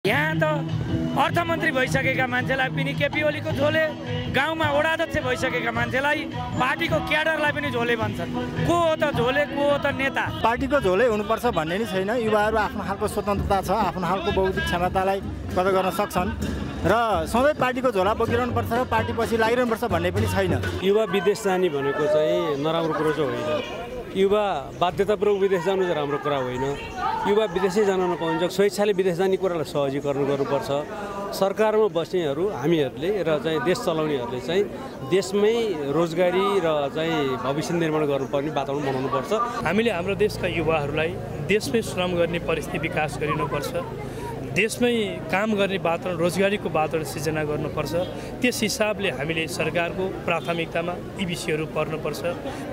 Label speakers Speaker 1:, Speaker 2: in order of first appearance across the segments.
Speaker 1: यहाँ त अर्थमन्त्री भइसकेका मान्छेलाई पनि केपी ओलीको झोले, गाउँमा वडाध्यक्ष भइसकेका मान्छेलाई पार्टीको क्याडरलाई पनि झोले भन्छन्। को हो त झोले, को हो त नेता?
Speaker 2: पार्टीको झोले हुनुपर्छ भन्ने नि छैन। युवाहरू आफ्नो खालको स्वतन्त्रता छ, आफ्नो खालको बौद्धिक क्षमतालाई कदर गर्न सक्छन् र सधैँ पार्टीको झोला बोकिरहनुपर्छ र पार्टी पछि लागिरहनुपर्छ भन्ने पनि छैन।
Speaker 3: युवा विदेश जाने भनेको चाहिँ नराम्रो कुरो चाहिँ होइन। युवा बाध्यतापूर्वक विदेश जानु चाहिँ राम्रो कुरा होइन। युवा विदेशै जान नपाउँछ, स्वेच्छाले विदेश जाने कुरालाई सहजीकरण गर्नुपर्छ। सरकारमा बस्नेहरू हामीहरूले र चाहिँ देश चलाउनेहरूले चाहिँ देशमै रोजगारी र चाहिँ भविष्य निर्माण गर्नुपर्ने वातावरण बनाउनुपर्छ।
Speaker 4: हामीले हाम्रो देशका युवाहरूलाई देशमै श्रम गर्ने परिस्थिति विकास गरिनुपर्छ, देशमै काम गर्ने वातावरण, रोजगारीको वातावरण सिर्जना गर्नुपर्छ। त्यस हिसाबले हामीले सरकारको प्राथमिकतामा यी विषयहरू पर्नुपर्छ।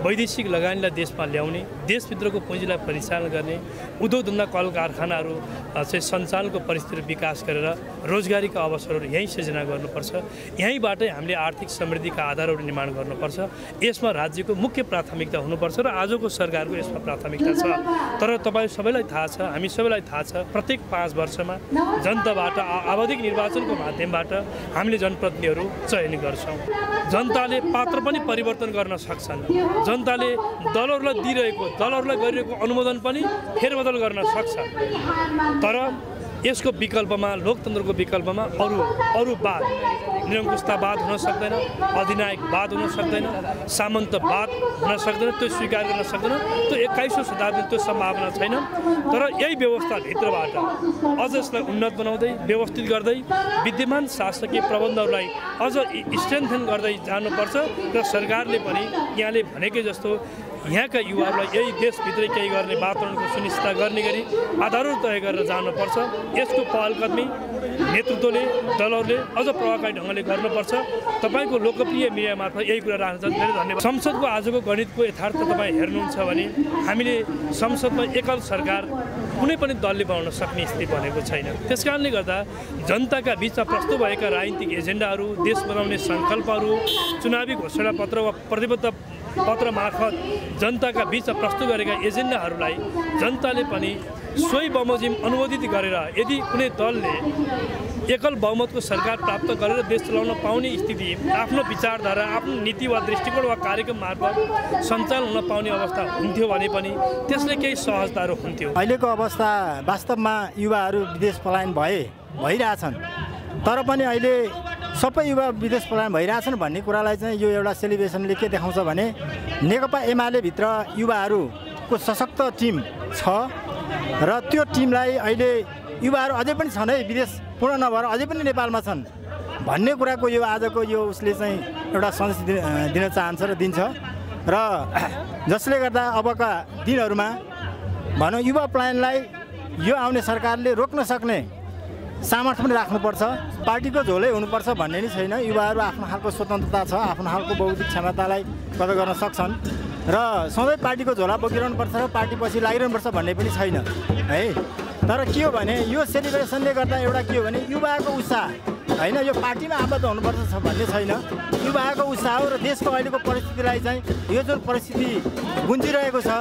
Speaker 4: वैदेशिक लगानीलाई देशमा ल्याउने, देशभित्रको पुँजीलाई परिचालन गर्ने, उद्योग धन्दा कल कारखानाहरू चाहिँ सञ्चालनको परिस्थिति विकास गरेर रोजगारीका अवसरहरू यहीँ सिर्जना गर्नुपर्छ। यहीँबाटै हामीले आर्थिक समृद्धिका आधारहरू निर्माण गर्नुपर्छ। यसमा राज्यको मुख्य प्राथमिकता हुनुपर्छ र आजको सरकारको यसमा प्राथमिकता छ। तर तपाईँ सबैलाई थाहा छ, हामी सबैलाई थाहा छ, प्रत्येक 5 वर्षमा जनताबाट आवधिक निर्वाचनको माध्यमबाट हामीले जनप्रतिनिधिहरू चयन गर्छौँ। जनताले पात्र पनि परिवर्तन गर्न सक्छन्। जनताले दलहरूलाई दिइरहेको, दलहरूलाई गरिरहेको अनुमोदन पनि फेरबदल गर्न सक्छ। तर यसको विकल्पमा, लोकतन्त्रको विकल्पमा अरू वाद, निरङ्कुशतावाद हुन सक्दैन, अधिनायकवाद हुन सक्दैन, सामन्तवाद हुन सक्दैन, त्यो स्वीकार गर्न सक्दैन। त्यो 21औं शताब्दीमा त्यो सम्भावना छैन। तर यही व्यवस्थाभित्रबाट अझ यसलाई उन्नत बनाउँदै, व्यवस्थित गर्दै, विद्यमान शासकीय प्रबन्धहरूलाई अझ स्ट्रेन्थन गर्दै जानुपर्छ र सरकारले पनि यहाँले भनेकै जस्तो यहाँका युवाहरूलाई यही देशभित्रै केही गर्ने वातावरणको सुनिश्चित गर्ने गरी आधारहरू तय गरेर जानुपर्छ। यसको पहलकदमी नेतृत्वले, दलहरूले अझ प्रभावकारी ढङ्गले गर्नुपर्छ। तपाईँको लोकप्रिय मिडिया मार्फत यही कुरा राख्न चाहन्छु। धेरै धन्यवाद। संसदको आजको गणितको यथार्थ तपाईँ हेर्नुहुन्छ भने हामीले संसदमा एकल सरकार कुनै पनि दलले बनाउन सक्ने स्थिति बनेको छैन। त्यसकारणले गर्दा जनताका बिचमा प्रस्तुत भएका राजनीतिक एजेन्डाहरू, देश बनाउने सङ्कल्पहरू, चुनावी घोषणापत्र वा प्रतिबद्ध पत्र मार्फत जनताका बिचमा प्रस्तुत गरेका एजेन्डाहरूलाई जनताले पनि सोही बमोजिम अनुमोदित गरेर यदि कुनै दलले एकल बहुमतको सरकार प्राप्त गरेर देश चलाउन पाउने स्थिति, आफ्नो विचारधारा, आफ्नो नीति वा दृष्टिकोण वा कार्यक्रम मार्फत सञ्चालन हुन पाउने अवस्था हुन्थ्यो भने पनि त्यसले केही सहजताहरू हुन्थ्यो।
Speaker 2: अहिलेको अवस्था वास्तवमा युवाहरू विदेश पलायन भइरहेछन्, तर पनि अहिले सबै युवा विदेश पलायन भइरहेछन् भन्ने कुरालाई चाहिँ यो एउटा सेलिब्रेसनले के देखाउँछ भने नेकपा एमाले भित्र युवाहरूको सशक्त टिम छ र त्यो टिमलाई अहिले युवाहरू अझै पनि छन् है, विदेश पूर्ण नभएर अझै पनि नेपालमा छन् भन्ने कुराको यो आजको यो उसले चाहिँ एउटा सन्देश दिन चाहन्छ र दिन्छ र जसले गर्दा अबका दिनहरूमा भनौँ युवा पलायनलाई यो आउने सरकारले रोक्न सक्ने सामर्थ्य पनि राख्नुपर्छ। पार्टीको झोलै हुनुपर्छ भन्ने नि छैन। युवाहरू आफ्नो खालको स्वतन्त्रता छ, आफ्नो खालको बौद्धिक क्षमतालाई कदर गर्न सक्छन् र सधैँ पार्टीको झोला बोकिरहनुपर्छ र पार्टी पछि लागिरहनुपर्छ भन्ने पनि छैन है। तर के हो भने यो सेलिब्रेसनले गर्दा एउटा के हो भने युवाको उत्साह होइन, यो पार्टीमा आबद्ध हुनुपर्छ भन्ने छैन। युवाको उत्साह र देशको अहिलेको परिस्थितिलाई चाहिँ यो जुन परिस्थिति गुन्जिरहेको छ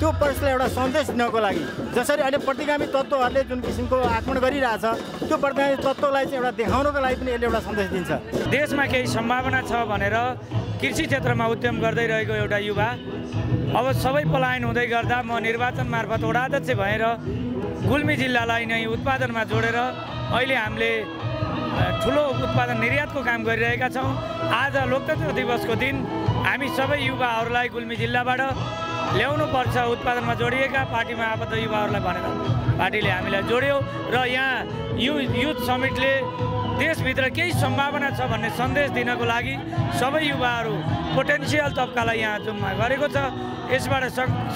Speaker 2: त्यो परिस्थितिलाई एउटा सन्देश दिनको लागि, जसरी अहिले प्रतिगामी तत्त्वहरूले जुन किसिमको आक्रमण गरिरहेछ त्यो प्रतिगामी तत्त्वलाई चाहिँ एउटा देखाउनको लागि पनि यसले एउटा सन्देश दिन्छ।
Speaker 1: देशमा केही सम्भावना छ भनेर कृषि क्षेत्रमा उद्यम गर्दै रहेको एउटा युवा अब सबै पलायन हुँदै गर्दा म निर्वाचन मार्फत वडाध्यक्ष भएर गुल्मी जिल्लालाई नै उत्पादनमा जोडेर अहिले हामीले ठुलो उत्पादन निर्यातको काम गरिरहेका छौँ। आज लोकतन्त्र दिवसको दिन हामी सबै युवाहरूलाई गुल्मी जिल्लाबाट ल्याउनुपर्छ, उत्पादनमा जोडिएका पार्टीमा आबद्ध युवाहरूलाई भनेर पार्टीले हामीलाई जोड्यो र यहाँ युथ समिटले देशभित्र केही सम्भावना छ भन्ने सन्देश दिनको लागि सबै युवाहरू, पोटेन्सियल तबकालाई यहाँ जम्मा गरेको छ। यसबाट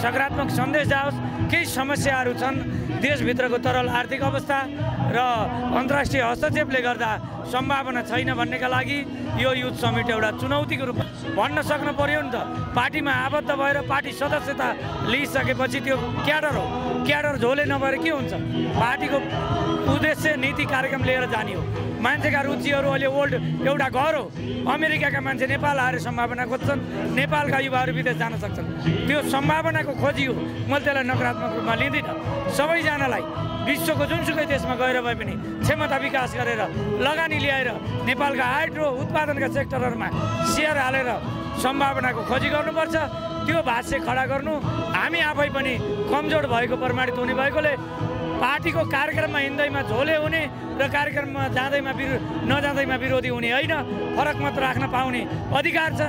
Speaker 1: सकारात्मक सन्देश जाओस्। केही समस्याहरू छन् देशभित्रको तरल आर्थिक अवस्था र अन्तर्राष्ट्रिय हस्तक्षेपले गर्दा सम्भावना छैन भन्नेका लागि यो युथ समिट एउटा चुनौतीको रूपमा भन्न सक्नु पर्यो नि त। पार्टीमा आबद्ध भएर पार्टी सदस्यता लिइसकेपछि त्यो क्याडर हो, क्याडर झोले नभएर के हुन्छ? पार्टीको उद्देश्य, नीति, कार्यक्रम लिएर जाने हो। मान्छेका रुचिहरू अहिले ओल्ड एउटा घर हो। अमेरिकाका मान्छे नेपाल आएर सम्भावना खोज्छन्, नेपालका युवाहरू विदेश जान सक्छन्। त्यो सम्भावनाको खोजी हो। मैले त्यसलाई नकारात्मक रूपमा लिँदिनँ। सबैजनालाई विश्वको जुनसुकै देशमा गएर भए पनि क्षमता विकास गरेर लगानी ल्याएर नेपालका हाइड्रो उत्पादनका सेक्टरहरूमा सेयर हालेर सम्भावनाको खोजी गर्नुपर्छ। त्यो भाष्य खडा गर्नु हामी आफै पनि कमजोर भएको प्रमाणित हुने भएकोले पार्टीको कार्यक्रममा हिँड्दैमा झोले हुने र कार्यक्रममा नजाँदैमा विरोधी हुने होइन, फरक मत राख्न पाउने अधिकार छ।